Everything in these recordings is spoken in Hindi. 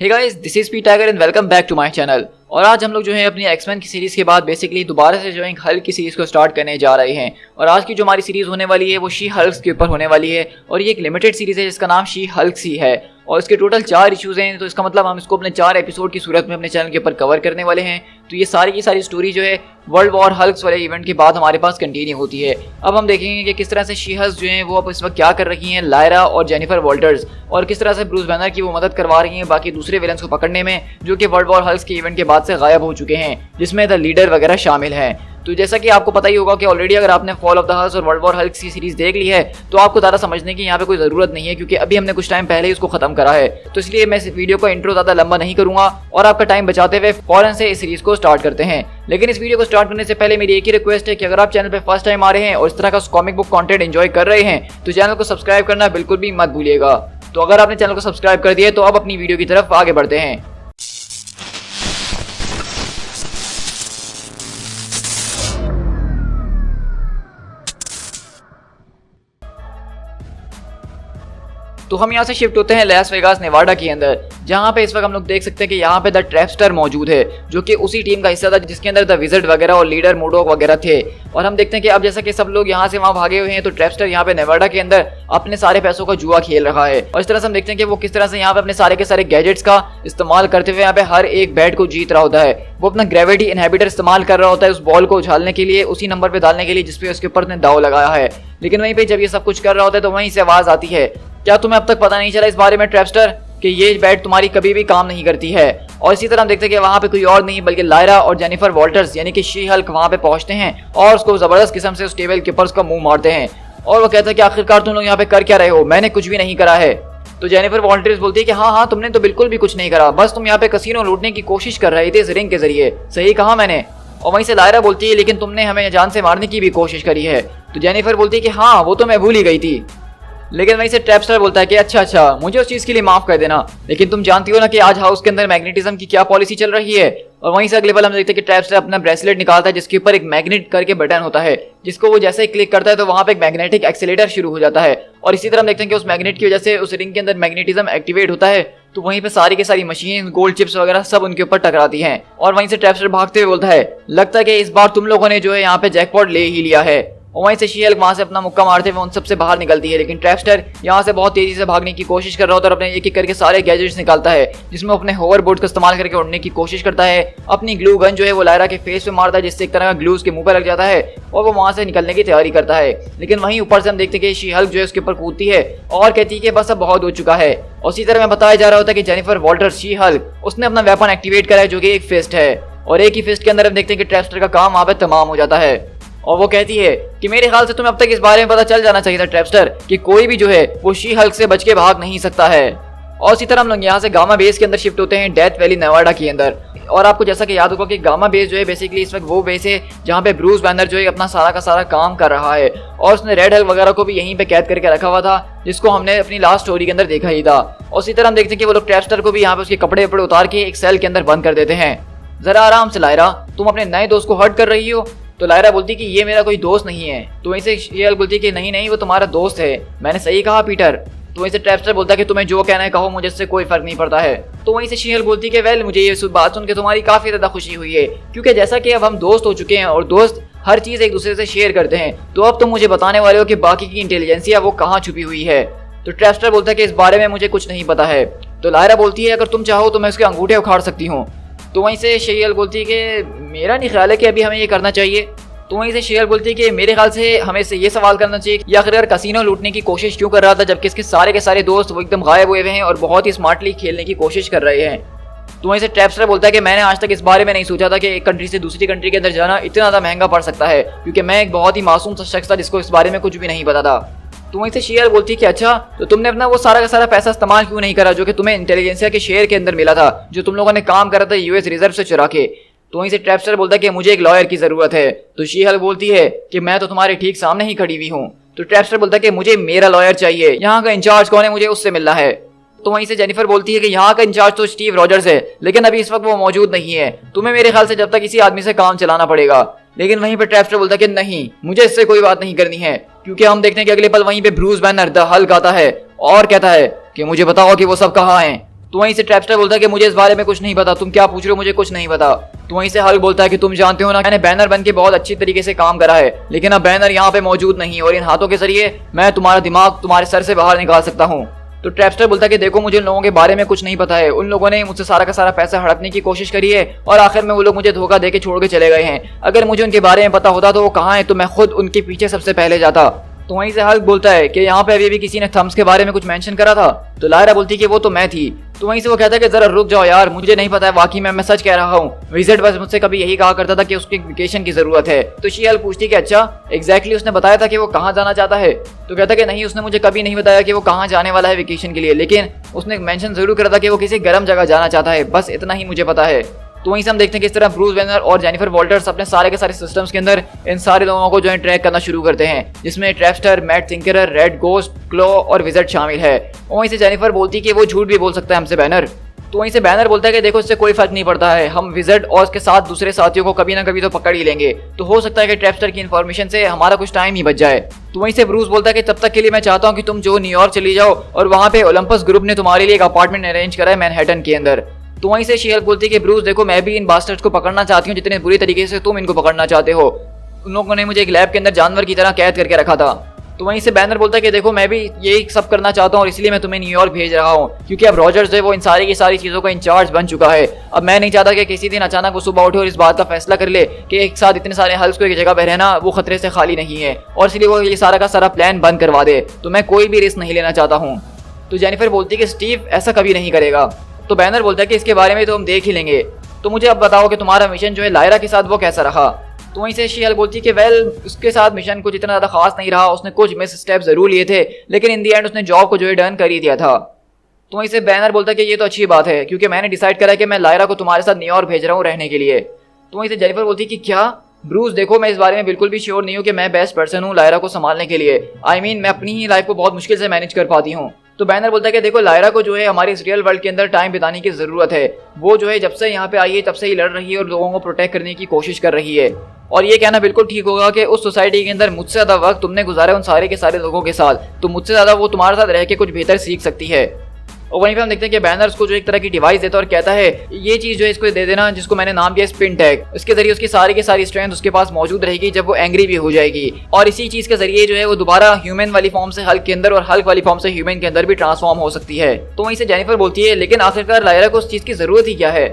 Hey guys, this is P Tiger and welcome back to my channel. और आज हम लोग जो है अपनी एक्समैन की सीरीज के बाद बेसिकली दोबारा से जो है हल्क की सीरीज को स्टार्ट करने जा रहे हैं। और आज की जो हमारी सीरीज होने वाली है वो शी हल्क के ऊपर होने वाली है और ये एक लिमिटेड सीरीज है जिसका नाम शी हल्क ही है और इसके टोटल 4 इश्यूज हैं। तो इसका मतलब हम इसको अपने 4 एपिसोड की सूरत में अपने चैनल के ऊपर कवर करने वाले हैं। तो ये सारी की सारी स्टोरी जो है वर्ल्ड वॉर हल्क्स वाले इवेंट के बाद हमारे पास कंटिन्यू होती है। अब हम देखेंगे कि किस तरह से शी हल्क जो है वो अब इस वक्त क्या कर रही हैं, लायरा और जेनिफर वॉल्टर्स, और किस तरह से ब्रूस बैनर की वो मदद करवा रही हैं बाकी दूसरे विलन्स को पकड़ने में जो कि वर्ल्ड वॉर हल्क्स के इवेंट के बाद से गायब हो चुके हैं, जिसमें द लीडर वगैरह शामिल हैं। तो जैसा कि आपको पता ही होगा कि ऑलरेडी अगर आपने फॉल ऑफ द हल्क्स और वर्ल्ड वॉर हल्क्स की सीरीज देख ली है तो आपको ज़्यादा समझने की यहाँ पे कोई ज़रूरत नहीं है, क्योंकि अभी हमने कुछ टाइम पहले ही उसको खत्म करा है। तो इसलिए मैं इस वीडियो का इंट्रो ज़्यादा लंबा नहीं करूंगा और आपका टाइम बचाते हुए फौरन से इस सीरीज को स्टार्ट करते हैं। लेकिन इस वीडियो को स्टार्ट करने से पहले मेरी एक ही रिक्वेस्ट है कि अगर आप चैनल पर फर्स्ट टाइम आ रहे हैं और इस तरह का कॉमिक बुक कंटेंट एंजॉय कर रहे हैं तो चैनल को सब्सक्राइब करना बिल्कुल भी मत भूलिएगा। तो अगर आपने चैनल को सब्सक्राइब कर दिया तो अब अपनी वीडियो की तरफ आगे बढ़ते हैं। तो हम यहाँ से शिफ्ट होते हैं लास वेगास नेवाडा के अंदर, जहाँ पे इस वक्त हम लोग देख सकते हैं कि यहाँ पे द ट्रैपस्टर मौजूद है जो कि उसी टीम का हिस्सा था जिसके अंदर द विज़र्ड वगैरह और लीडर मोडोक वगैरह थे। और हम देखते हैं कि अब जैसा कि सब लोग यहाँ से वहाँ भागे हुए हैं तो ट्रैपस्टर यहाँ पे नेवाडा के अंदर अपने सारे पैसों का जुआ खेल रहा है। और इस तरह से हम देखते हैं कि वो किस तरह से यहाँ पे अपने सारे के सारे गैजेट्स का इस्तेमाल करते हुए यहाँ पे हर एक बैट को जीत रहा होता है। वो अपना ग्रेविटी इनहिबिटर इस्तेमाल कर रहा होता है उस बॉल को उछालने के लिए, उसी नंबर पे डालने के लिए जिसपे उसके ऊपर ने दाव लगाया है। लेकिन वहीं पे जब ये सब कुछ कर रहा होता है तो वहीं से आवाज आती है, क्या तुम्हें अब तक पता नहीं चला इस बारे में ट्रैपस्टर कि ये बैट तुम्हारी कभी भी काम नहीं करती है। और इसी तरह हम देखते हैं कि वहाँ पे कोई और नहीं बल्कि लायरा और जेनिफर वॉल्टर्स यानी कि शी हल्क वहाँ पे पहुँचते हैं और उसको जबरदस्त किस्म से उस टेबल के ऊपर उसका मुंह मारते हैं। और वो कहता है कि आखिरकार तुम लोग यहाँ पे कर क्या रहे हो, मैंने कुछ भी नहीं करा है। तो जेनिफर वॉल्टर्स बोलती है कि हाँ तुमने तो बिल्कुल भी कुछ नहीं करा, बस तुम यहाँ पे कसीनो लूटने की कोशिश कर रहे थे इस रिंग के जरिए, सही कहा मैंने। और वहीं से लायरा बोलती है लेकिन तुमने हमें जान से मारने की भी कोशिश करी है। तो जेनिफर बोलती है कि हाँ वो तो मैं भूल ही गई थी। लेकिन वहीं से ट्रैपस्टर बोलता है कि अच्छा मुझे उस चीज़ के लिए माफ कर देना, लेकिन तुम जानती हो ना कि आज हाउस के अंदर मैग्नेटिज्म की क्या पॉलिसी चल रही है। और वहीं से अगले पल हम देखते हैं कि ट्रैपस्टर अपना ब्रेसलेट निकालता है जिसके ऊपर एक मैग्नेट करके बटन होता है, जिसको वो जैसे ही क्लिक करता है तो वहाँ पे एक मैग्नेटिक एक्सीलेटर शुरू हो जाता है। और इसी तरह हम देखते हैं कि उस मैग्नेट की वजह से उस रिंग के अंदर मैग्नेटिज्म एक्टिवेट होता है। तो वहीं पे सारी की सारी मशीन, गोल्ड चिप्स वगैरह सब उनके ऊपर टकराती हैं। और वहीं से ट्रैपस्टर भागते हुए बोलता है, लगता है कि इस बार तुम लोगों ने जो है यहाँ पे जैकपॉट ले ही लिया है। और वहीं से शी हल्क वहां से अपना मुक्का मारते हुए उन सबसे बाहर निकलती है। लेकिन ट्रैपस्टर यहाँ से बहुत तेजी से भागने की कोशिश कर रहा होता है और अपने एक एक करके सारे गैजेट्स निकालता है, जिसमें अपने होवर बोर्ड का इस्तेमाल करके उड़ने की कोशिश करता है। अपनी ग्लू गन जो है वो लायरा के फेस पे मारता है जिससे एक तरह का ग्लू उसके मुंह पर लग जाता है और वो वहां से निकलने की तैयारी करता है। लेकिन वहीं ऊपर से हम देखते हैं कि शी हल्क जो है उसके ऊपर कूदती है और कहती है कि बस अब बहुत हो चुका है। और इसी तरह में बताया जा रहा होता है कि जेनिफर वॉल्टर्स शी हल्क उसने अपना वेपन एक्टिवेट करा है जो कि एक फिस्ट है। और एक ही फिस्ट के अंदर हम देखते हैं कि ट्रैपस्टर का काम वहां पे तमाम हो जाता है। और वो कहती है कि मेरे ख्याल से तुम्हें अब तक इस बारे में पता चल जाना चाहिए था ट्रैपस्टर कि कोई भी जो है वो शी हल्क से बच के भाग नहीं सकता है। और इसी तरह हम लोग यहाँ से गामा बेस के अंदर शिफ्ट होते हैं डेथ वैली नेवाडा के अंदर। और आपको जैसा कि याद होगा कि गामा बेस जो है बेसिकली इस वक्त वो बेस है जहाँ पे ब्रूस बैनर जो है अपना सारा का सारा काम कर रहा है। और उसने रेड हल्क वगैरह को भी यहीं पे कैद करके रखा हुआ था जिसको हमने अपनी लास्ट स्टोरी के अंदर देखा ही था। और इसी तरह हम देखते हैं कि वो लोग ट्रैपस्टर को भी यहाँ पे उसके कपड़े वपड़े उतार के एक सेल के अंदर बंद कर देते हैं। जरा आराम से लायरा, तुम अपने नए दोस्त को हर्ट कर रही हो। तो लायरा बोलती कि ये मेरा कोई दोस्त नहीं है। तो वहीं से शी हल्क बोलती कि नहीं वो तुम्हारा दोस्त है, मैंने सही कहा पीटर। तो वहीं से ट्रैपस्टर बोलता है कि तुम्हें जो कहना है कहो, मुझे इससे कोई फर्क नहीं पड़ता है। तो वहीं से शी हल्क बोलती है कि वेल मुझे ये बात सुन के तुम्हारी काफी ज्यादा खुशी हुई है, क्योंकि जैसा कि अब हम दोस्त हो चुके हैं और दोस्त हर चीज एक दूसरे से शेयर करते हैं, तो अब तुम मुझे बताने वाले हो कि बाकी की इंटेलिजेंसिया वो कहाँ छुपी हुई है। तो ट्रैपस्टर बोलता है कि इस बारे में मुझे कुछ नहीं पता है। तो लायरा बोलती है अगर तुम चाहो तो मैं उसके अंगूठे उखाड़ सकती हूँ। तो वहीं से शी हल्क बोलती है कि मेरा नहीं ख्याल है कि अभी हमें ये करना चाहिए। तो वहीं से शी हल्क बोलती है कि मेरे ख्याल से हमें से ये सवाल करना चाहिए कि आखिरकार कसीनो लूटने की कोशिश क्यों कर रहा था जबकि इसके सारे के सारे दोस्त वो एकदम गायब हुए हुए हैं और बहुत ही स्मार्टली खेलने की कोशिश कर रहे हैं। तो वहीं से ट्रैपस्टर बोलता है कि मैंने आज तक इस बारे में नहीं सोचा था कि एक कंट्री से दूसरी कंट्री के अंदर जाना इतना ज़्यादा महंगा पड़ सकता है, क्योंकि मैं एक बहुत ही मासूम सा शख्स था जिसको इस बारे में कुछ भी नहीं पता था। तो वहीं से शी हल्क बोलती है कि अच्छा तो तुमने अपना वो सारा का सारा पैसा इस्तेमाल क्यों नहीं करा जो कि तुम्हें इंटेलिजेंसिया के शेयर के अंदर मिला था, जो तुम लोगों ने काम करा था यूएस रिजर्व से चुरा के। तो वहीं से ट्रैपस्टर बोलता है कि मुझे एक लॉयर की जरूरत है। तो शी हल्क बोलती है कि मैं तो तुम्हारे ठीक सामने ही खड़ी हुई हूँ। तो ट्रैपस्टर बोलता है कि मुझे मेरा लॉयर चाहिए, यहाँ का इंचार्ज कौन है, मुझे उससे मिलना है। तो वहीं से जेनिफर बोलती है कि यहाँ का इंचार्ज तो स्टीव रॉजर्स है, लेकिन अभी इस वक्त वो मौजूद नहीं है, तुम्हें मेरे ख्याल से जब तक इसी आदमी से काम चलाना पड़ेगा। लेकिन वहीं पे ट्रैपस्टर बोलता है कि नहीं, मुझे इससे कोई बात नहीं करनी है, क्योंकि हम देखते हैं कि अगले पल वहीं पे ब्रूस बैनर द हल्क आता है और कहता है कि मुझे बताओ कि वो सब कहाँ हैं। तो वहीं से ट्रैपस्टर बोलता है कि मुझे इस बारे में कुछ नहीं पता, तुम क्या पूछ रहे हो, मुझे कुछ नहीं पता। तो वहीं से हल्क बोलता है कि तुम जानते हो ना, मैंने बैनर बन के बहुत अच्छी तरीके से काम करा है, लेकिन अब बैनर यहाँ पे मौजूद नहीं है और इन हाथों के जरिए मैं तुम्हारा दिमाग तुम्हारे सर से बाहर निकाल सकता हूँ। तो ट्रैपस्टर बोलता है कि देखो मुझे उन लोगों के बारे में कुछ नहीं पता है, उन लोगों ने मुझसे सारा का सारा पैसा हड़पने की कोशिश करी है और आखिर में वो लोग मुझे धोखा देके छोड़ के चले गए हैं। अगर मुझे उनके बारे में पता होता तो वो कहाँ है तो मैं खुद उनके पीछे सबसे पहले जाता। तो वहीं से हल्क बोलता है कि यहाँ पे अभी किसी ने थम्स के बारे में कुछ मेंशन करा था। तो लायरा बोलती है कि वो तो मैं थी। तो वहीं से वो कहता है कि जरा रुक जाओ यार, मुझे नहीं पता है, वाकई में मैं सच कह रहा हूँ। विजिट बस मुझसे कभी यही कहा करता था कि उसकी वेकेशन की जरूरत है। तो शी हल्क पूछती है कि अच्छा एग्जैक्टली उसने बताया था कि वो कहाँ जाना चाहता है। तो कहता है कि नहीं, उसने मुझे कभी नहीं बताया कि वो कहाँ जाने वाला है वेकेशन के लिए, लेकिन उसने मेंशन जरूर करा था कि वो किसी गर्म जगह जाना चाहता है, बस इतना ही मुझे पता है। तो वहीं से हम देखते हैं कि इस तरह ब्रूस बैनर और जेनिफर वॉल्टर्स अपने सारे के सारे सिस्टम्स के अंदर इन सारे लोगों को जो है ट्रैक करना शुरू करते हैं, जिसमें ट्रैपस्टर, मैट थिंकरर, रेड गोस्ट, क्लो और विज़र्ड शामिल है। वहीं से जेनिफर बोलती है कि वो झूठ भी बोल सकता है हमसे बैनर। तो वहीं से बैनर बोलता है कि देखो इससे कोई फर्क नहीं पड़ता है, हम विज़र्ड और उसके साथ दूसरे साथियों को कभी ना कभी तो पकड़ ही लेंगे, तो हो सकता है कि ट्रैपस्टर की इन्फॉर्मेशन से हमारा कुछ टाइम ही बच जाए। तो वहीं से ब्रूस बोलता है कि तब तक के लिए मैं चाहता हूँ कि तुम जो न्यूयॉर्क चली जाओ और वहाँ पे ओलंपस ग्रुप ने तुम्हारे लिए एक अपार्टमेंट अरेंज करा है मैनहट्टन के अंदर। तो वहीं से शी हल्क बोलती है कि ब्रूस देखो मैं भी इन बास्टर्ड्स को पकड़ना चाहती हूँ जितने बुरी तरीके से तुम इनको पकड़ना चाहते हो। उन लोगों ने मुझे एक लैब के अंदर जानवर की तरह कैद करके रखा था। तो वहीं से बैनर बोलता है कि देखो मैं भी यही सब करना चाहता हूँ और इसलिए मैं तुम्हें न्यूयॉर्क भेज रहा हूँ, क्योंकि अब रॉजर्स जो है वो इन सारी की सारी चीज़ों का इंचार्ज बन चुका है। अब मैं नहीं चाहता कि किसी दिन अचानक वो सुबह उठे और इस बात का फैसला कर ले कि एक साथ इतने सारे हल्क्स को एक जगह पर रहना वो खतरे से खाली नहीं है, और इसलिए वो ये सारा का सारा प्लान बंद करवा दे। तो मैं कोई भी रिस्क नहीं लेना चाहता हूँ। तो जेनिफर बोलती है कि स्टीव ऐसा कभी नहीं करेगा। तो बैनर बोलता है कि इसके बारे में तो हम देख ही लेंगे, तो मुझे अब बताओ कि तुम्हारा मिशन जो है लायरा के साथ वो कैसा रहा। तो वहीं से शी हल्क बोलती है कि वेल उसके साथ मिशन कुछ इतना ज़्यादा खास नहीं रहा, उसने कुछ मिस स्टेप जरूर लिए थे, लेकिन इन दी एंड उसने जॉब को जो है डन कर ही दिया था। तो वहीं से बैनर बोलता है कि ये तो अच्छी बात है, क्योंकि मैंने डिसाइड करा कि मैं लायरा को तुम्हारे साथ न्यूयॉर्क भेज रहा हूँ रहने के लिए। तो वहीं से जेनिफर बोलती है कि क्या ब्रूस देखो मैं इस बारे में बिल्कुल भी श्योर नहीं हूँ कि मैं बेस्ट पर्सन हूँ लायरा को संभालने के लिए। I mean, मैं अपनी ही लाइफ को बहुत मुश्किल से मैनेज कर पाती हूँ। तो बैनर बोलता है कि देखो लायरा को जो है हमारी इस रियल वर्ल्ड के अंदर टाइम बिताने की जरूरत है। वो जो है जब से यहाँ पे आई है तब से ही लड़ रही है और लोगों को प्रोटेक्ट करने की कोशिश कर रही है। और ये कहना बिल्कुल ठीक होगा कि उस सोसाइटी के अंदर मुझसे ज्यादा वक्त तुमने गुजारा उन सारे के सारे लोगों के साथ, तो मुझसे ज्यादा वो तुम्हारे साथ रह के कुछ बेहतर सीख सकती है। और वहीं पे हम देखते हैं कि बैनर उसको जो एक तरह की डिवाइस देता है और कहता है ये चीज़ जो है इसको दे देना, जिसको मैंने नाम दिया स्पिन टैग। इसके जरिए उसकी सारी की सारी स्ट्रेंथ उसके पास मौजूद रहेगी जब वो एंग्री भी हो जाएगी, और इसी चीज़ के जरिए जो है वो दोबारा ह्यूमन वाली फॉर्म से हल्क के अंदर और हल्क वाली फॉर्म से ह्यूमन के अंदर भी ट्रांसफॉर्म हो सकती है। तो वहीं से जेनिफर बोलती है लेकिन आखिरकार लायरा को उस चीज़ की जरूरत ही क्या है।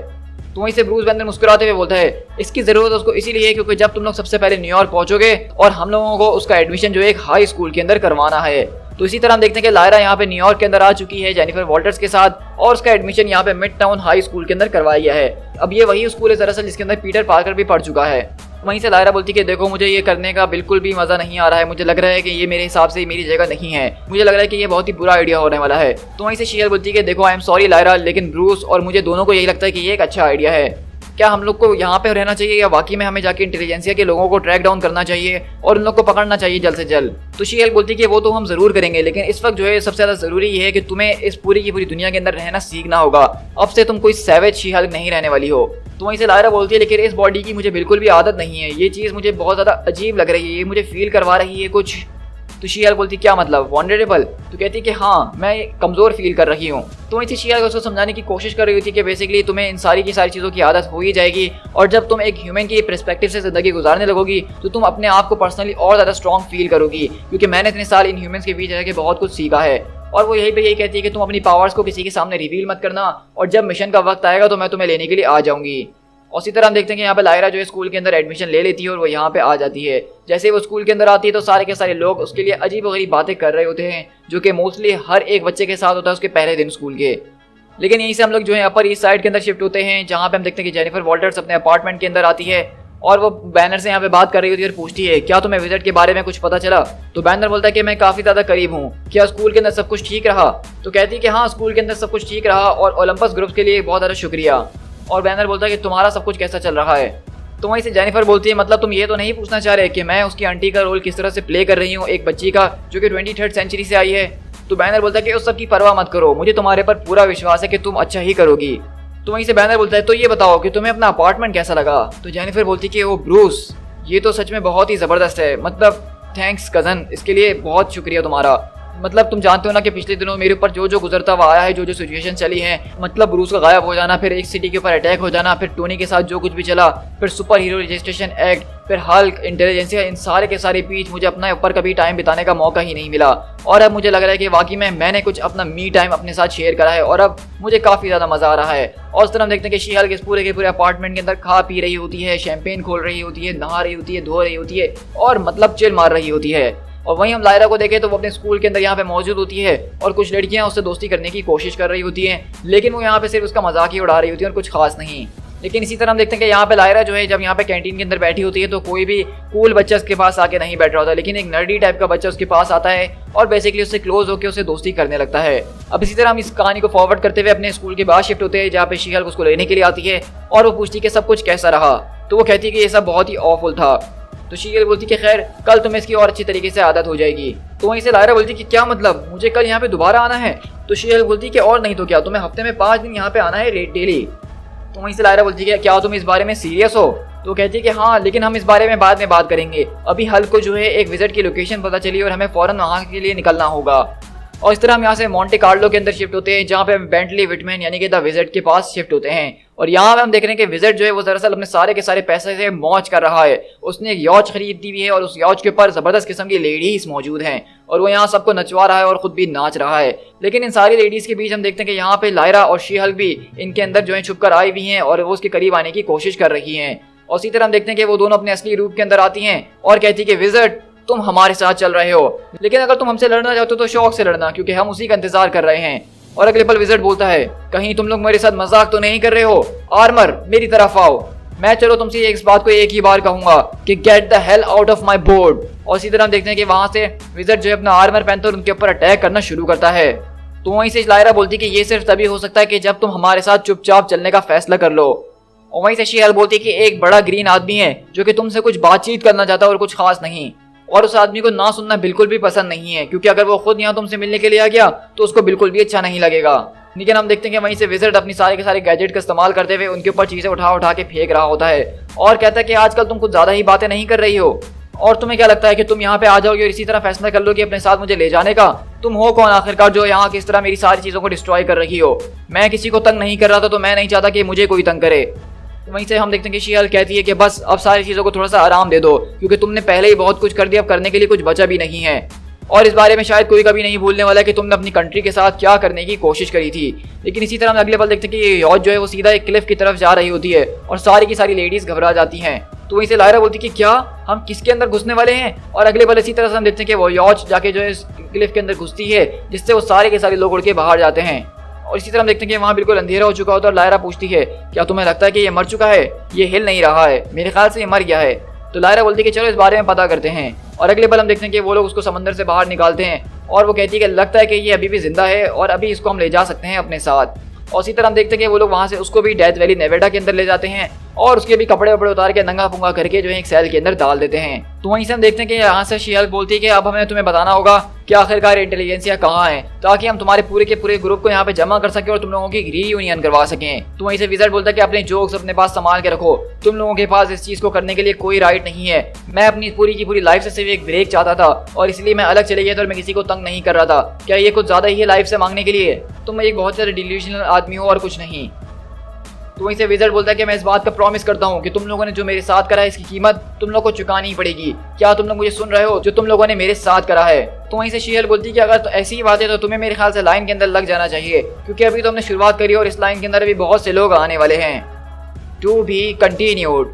तो वहीं से ब्रूस बैनर मुस्कुराते हुए बोलता है इसकी जरूरत उसको इसीलिए है क्योंकि जब तुम लोग सबसे पहले न्यूयॉर्क पहुंचोगे और हम लोगों को उसका एडमिशन जो है एक हाई स्कूल के अंदर करवाना है। तो इसी तरह हम देखते हैं कि लायरा यहाँ पे न्यूयॉर्क के अंदर आ चुकी है जेनिफर वॉल्टर्स के साथ, और उसका एडमिशन यहाँ पे मिड टाउन हाई स्कूल के अंदर करवाया गया है। अब ये वही स्कूल है दरअसल जिसके अंदर पीटर पार्कर भी पढ़ चुका है। वहीं से लायरा बोलती है कि देखो मुझे ये करने का बिल्कुल भी मजा नहीं आ रहा है, मुझे लग रहा है कि ये मेरे हिसाब से मेरी जगह नहीं है, मुझे लग रहा है कि ये बहुत ही बुरा आइडिया होने वाला है। तो वहीं से शी हल्क बोलती है कि देखो आई एम सॉरी लायरा, लेकिन ब्रूस और मुझे दोनों को यही लगता है कि ये एक अच्छा आइडिया है। क्या हम लोग को यहाँ पे रहना चाहिए या वाकई में हमें जाके इंटेलिजेंसिया के लोगों को ट्रैक डाउन करना चाहिए और उन लोग को पकड़ना चाहिए जल्द से जल्द। तो शी हल्क बोलती है कि वो तो हम जरूर करेंगे, लेकिन इस वक्त जो है सबसे ज्यादा जरूरी ये है कि तुम्हें इस पूरी की पूरी दुनिया के अंदर रहना सीखना होगा। अब से तुम कोई सैवेज शी हल्क नहीं रहने वाली हो। तो वहीं से लायरा बोलती है लेकिन इस बॉडी की मुझे बिल्कुल भी आदत नहीं है, ये चीज़ मुझे बहुत ज़्यादा अजीब लग रही है, ये मुझे फील करवा रही है कुछ। तो शी हल्क बोलती क्या मतलब वॉन्डरेबल। तो कहती है कि हाँ मैं कमज़ोर फील कर रही हूँ। तो वहीं से शी हल्क उसको समझाने की कोशिश कर रही होती है कि बेसिकली तुम्हें इन सारी की सारी चीज़ों की आदत हो ही जाएगी, और जब तुम एक ह्यूमन की पर्सपेक्टिव से ज़िंदगी गुजारने लगोगी तो तुम अपने आप को पर्सनली और ज़्यादा स्ट्रॉन्ग फील करोगी, क्योंकि मैंने इतने साल इन ह्यूमन्स के बीच रह के बहुत कुछ सीखा है। और वो यही पे यही कहती है कि तुम अपनी पावर्स को किसी के सामने रिवील मत करना, और जब मिशन का वक्त आएगा तो मैं तुम्हें लेने के लिए आ जाऊंगी। और इसी तरह हम देखते हैं कि यहाँ पे लायरा जो है स्कूल के अंदर एडमिशन ले लेती है और वो यहाँ पे आ जाती है। जैसे ही वो स्कूल के अंदर आती है तो सारे के सारे लोग उसके लिए अजीब व गरीब बातें कर रहे होते हैं, जो कि मोस्टली हर एक बच्चे के साथ होता है उसके पहले दिन स्कूल के। लेकिन यहीं से हम लोग जो है अपर ईस्ट साइड के अंदर शिफ्ट होते हैं, जहाँ पे हम देखते हैं कि जेनिफर वॉल्टर्स अपने अपार्टमेंट के अंदर आती है और वो बैनर से यहाँ पे बात कर रही होती है और पूछती है क्या तुम्हें विजिट के बारे में कुछ पता चला। तो बैनर बोलता है कि मैं काफ़ी ज़्यादा करीब हूँ, क्या स्कूल के अंदर सब कुछ ठीक रहा। तो कहती है कि हाँ स्कूल के अंदर सब कुछ ठीक रहा और ओलंपस ग्रुप के लिए बहुत ज़्यादा शुक्रिया। और बैनर बोलता है कि तुम्हारा सब कुछ कैसा चल रहा है। तो वहीं से जेनिफर बोलती है मतलब तुम ये तो नहीं पूछना चाह रहे कि मैं उसकी आंटी का रोल किस तरह से प्ले कर रही हूँ, एक बच्ची का जो कि 23rd सेंचुरी से आई है। तो बैनर बोलता है कि उस सब की परवाह मत करो, मुझे तुम्हारे पर पूरा विश्वास है कि तुम अच्छा ही करोगी। तो वहीं से बैनर बोलता है तो ये बताओ कि तुम्हें अपना अपार्टमेंट कैसा लगा। तो जेनिफर बोलती है कि वो ब्रूस ये तो सच में बहुत ही ज़बरदस्त है, मतलब थैंक्स कज़न, इसके लिए बहुत शुक्रिया तुम्हारा। मतलब तुम जानते हो ना कि पिछले दिनों मेरे ऊपर जो जो गुजरता हुआ आया है, जो जो सिचुएशन चली है, मतलब ब्रूस का गायब हो जाना, फिर एक सिटी के ऊपर अटैक हो जाना, फिर टोनी के साथ जो कुछ भी चला, फिर सुपर हीरो रजिस्ट्रेशन एक्ट, फिर हल्क, इंटेलिजेंसिया, इन सारे के सारे बीच मुझे अपने ऊपर कभी टाइम बिताने का मौका ही नहीं मिला। और अब मुझे लग रहा है कि वाकई में मैंने कुछ अपना मी टाइम अपने साथ शेयर करा है और अब मुझे काफ़ी ज़्यादा मज़ा आ रहा है। और उस तरह हम देखते हैं कि शी हल्क इस पूरे के पूरे अपार्टमेंट के अंदर खा पी रही होती है, शैंपेन खोल रही होती है, नहा रही होती है, धो रही होती है और मतलब चिल मार रही होती है। और वहीं हम लायरा को देखें तो वो अपने स्कूल के अंदर यहाँ पे मौजूद होती है और कुछ लड़कियां उससे दोस्ती करने की कोशिश कर रही होती हैं, लेकिन वो यहाँ पे सिर्फ उसका मजाक ही उड़ा रही होती है और कुछ खास नहीं। लेकिन इसी तरह हम देखते हैं कि यहाँ पे लायरा जो है जब यहाँ पे कैंटीन के अंदर बैठी होती है तो कोई भी कूल बच्चा उसके पास आके नहीं बैठ रहा होता, लेकिन एक नर्डी टाइप का बच्चा उसके पास आता है और बेसिकली उससे क्लोज होकर उससे दोस्ती करने लगता है। अब इसी तरह हम इस कहानी को फॉरवर्ड करते हुए अपने स्कूल के बाहर शिफ्ट होते हैं, जहाँ पे शी हल्क उसको लेने के लिए आती है और वो पूछती है कि सब कुछ कैसा रहा। तो वो कहती है कि ये सब बहुत ही ऑफुल था। तो शी हल्क बोलती कि खैर कल तुम्हें इसकी और अच्छी तरीके से आदत हो जाएगी। तो वहीं से लायरा बोलती कि क्या मतलब, मुझे कल यहाँ पे दोबारा आना है? तो शी हल्क बोलती कि और नहीं तो क्या, तुम्हें हफ्ते में 5 दिन यहाँ पे आना है डेली। तो वहीं से लायरा बोलती है क्या तुम इस बारे में सीरियस हो? तो कहती है कि हाँ, लेकिन हम इस बारे में बाद में बात करेंगे, अभी हल्क को जो है एक विजिट की लोकेशन पता चली और हमें फौरन वहाँ के लिए निकलना होगा। और इस तरह हम यहाँ से मोंटे कार्लो के अंदर शिफ्ट होते हैं, जहाँ पे हम बेंटली विटमैन यानी कि द विजिट के पास शिफ्ट होते हैं। और यहाँ पे हम देख रहे हैं कि विजिट जो है वो दरअसल अपने सारे के सारे पैसे से मौज कर रहा है। उसने एक यॉच खरीद दी हुई है और उस यॉच के ऊपर जबरदस्त किस्म की लेडीज मौजूद हैं और वो यहाँ सबको नचवा रहा है और खुद भी नाच रहा है। लेकिन इन सारी लेडीज के बीच हम देखते हैं कि यहाँ पे लायरा और शी हल्क भी इनके अंदर जो है छुप कर आई हुई हैं और वो उसके करीब आने की कोशिश कर रही हैं। और इसी तरह हम देखते हैं कि वो दोनों अपने असली रूप के अंदर आती हैं और कहती है कि विजिट तुम हमारे साथ चल रहे हो, लेकिन अगर तुम हमसे लड़ना चाहते हो तो शौक से लड़ना, क्योंकि हम उसी का इंतजार कर रहे हैं। और अगले पल विजिट बोलता है कहीं तुम लोग मेरे साथ मजाक तो नहीं कर रहे हो? आर्मर मेरी तरफ आओ, मैं चलो तुमसे इस बात को एक ही बार कहूंगा कि get the hell out of my board. और इसी तरह हम देखते हैं कि वहां से विजिट जो है अपना आर्मर पहनता है और उनके ऊपर अटैक करना शुरू करता है। तो वहीं से लायरा बोलती है कि ये सिर्फ तभी हो सकता है कि जब तुम हमारे साथ चुपचाप चलने का फैसला कर लो। और वहीं से शी हल्क बोलती है कि एक बड़ा ग्रीन आदमी है जो कि तुमसे कुछ बातचीत करना चाहता है और कुछ खास नहीं, और उस आदमी को ना सुनना बिल्कुल भी पसंद नहीं है, क्योंकि अगर वो खुद यहाँ तुमसे मिलने के लिए आ गया तो उसको बिल्कुल भी अच्छा नहीं लगेगा। लेकिन हम देखते हैं कि वहीं से विजिट अपनी सारे के सारे गैजेट का इस्तेमाल करते हुए उनके ऊपर चीजें उठा उठा के फेंक रहा होता है और कहता है कि आजकल तुम कुछ ज्यादा ही बातें नहीं कर रही हो, और तुम्हें क्या लगता है कि तुम यहाँ पे आ जाओगे और इसी तरह फैसला कर लो कि अपने साथ मुझे ले जाने का? तुम हो कौन आखिरकार जो यहाँ किस तरह मेरी सारी चीजों को डिस्ट्रॉय कर रही हो? मैं किसी को तंग नहीं कर रहा था तो मैं नहीं चाहता कि मुझे कोई तंग करे। वहीं से हम देखते हैं कि शी हल्क कहती है कि बस अब सारी चीज़ों को थोड़ा सा आराम दे दो, क्योंकि तुमने पहले ही बहुत कुछ कर दिया, अब करने के लिए कुछ बचा भी नहीं है। और इस बारे में शायद कोई कभी नहीं भूलने वाला है कि तुमने अपनी कंट्री के साथ क्या करने की कोशिश करी थी। लेकिन इसी तरह हम अगले पल देखते हैं कि ये यॉच जो है वो सीधा एक क्लिफ की तरफ जा रही होती है और सारी की सारी लेडीज घबरा जाती हैं। तो वहीं से लायरा बोलती है कि क्या हम किसके अंदर घुसने वाले हैं? और अगले पल इसी तरह से हम देखते हैं कि वो यॉच जाके जो है क्लिफ के अंदर घुसती है, जिससे वो सारे के सारे लोग उड़ के बाहर जाते हैं। और इसी तरह हम देखते हैं कि वहाँ बिल्कुल अंधेरा हो चुका होता है और लायरा पूछती है क्या तुम्हें लगता है कि ये मर चुका है? ये हिल नहीं रहा है, मेरे ख्याल से ये मर गया है। तो लायरा बोलती है कि चलो इस बारे में पता करते हैं। और अगले पल हम देखते हैं कि वो लोग उसको समंदर से बाहर निकालते हैं और वो कहती है कि लगता है कि ये अभी भी जिंदा है और अभी इसको हम ले जा सकते हैं अपने साथ। और इसी तरह हम देखते हैं कि वो लोग वहाँ से उसको भी डेथ वैली नेवेडा के अंदर ले जाते हैं और उसके भी कपड़े वपड़े उतार के नंगा पुंगा करके जो है एक सेल के अंदर डाल देते हैं। तो वहीं से हम देखते हैं कि यहाँ से शी हल्क बोलती है कि अब हमें तुम्हें बताना होगा कि आखिरकार इंटेलिजेंसिया कहाँ है, ताकि हम तुम्हारे पूरे के पूरे ग्रुप को यहाँ पे जमा कर सकें और तुम लोगों की रीयूनियन करवा सकें। तो वहीं से विज़ार्ड बोलता है कि अपने जोक्स अपने पास संभाल के रखो, तुम लोगों के पास इस चीज़ को करने के लिए कोई राइट नहीं है। मैं अपनी पूरी की पूरी लाइफ से सिर्फ एक ब्रेक चाहता था और इसलिए मैं अलग चले गया था और मैं किसी को तंग नहीं कर रहा था। क्या ये कुछ ज़्यादा ही है लाइफ से मांगने के लिए? तुम एक बहुत ज़्यादा डिल्यूशनल आदमी हो और कुछ नहीं। तो वहीं से विज़ार्ड बोलता है कि मैं इस बात का प्रॉमिस करता हूँ कि तुम लोगों ने जो मेरे साथ करा है इसकी कीमत तुम लोग को चुकानी पड़ेगी। क्या तुम लोग मुझे सुन रहे हो? जो तुम लोगों ने मेरे साथ करा है। तो वहीं से शी हल्क बोलती है कि अगर तो ऐसी ही बात है तो तुम्हें मेरे ख्याल से लाइन के अंदर लग जाना चाहिए, क्योंकि अभी तो हमने शुरुआत करी और इस लाइन के अंदर अभी बहुत से लोग आने वाले हैं। To be continued.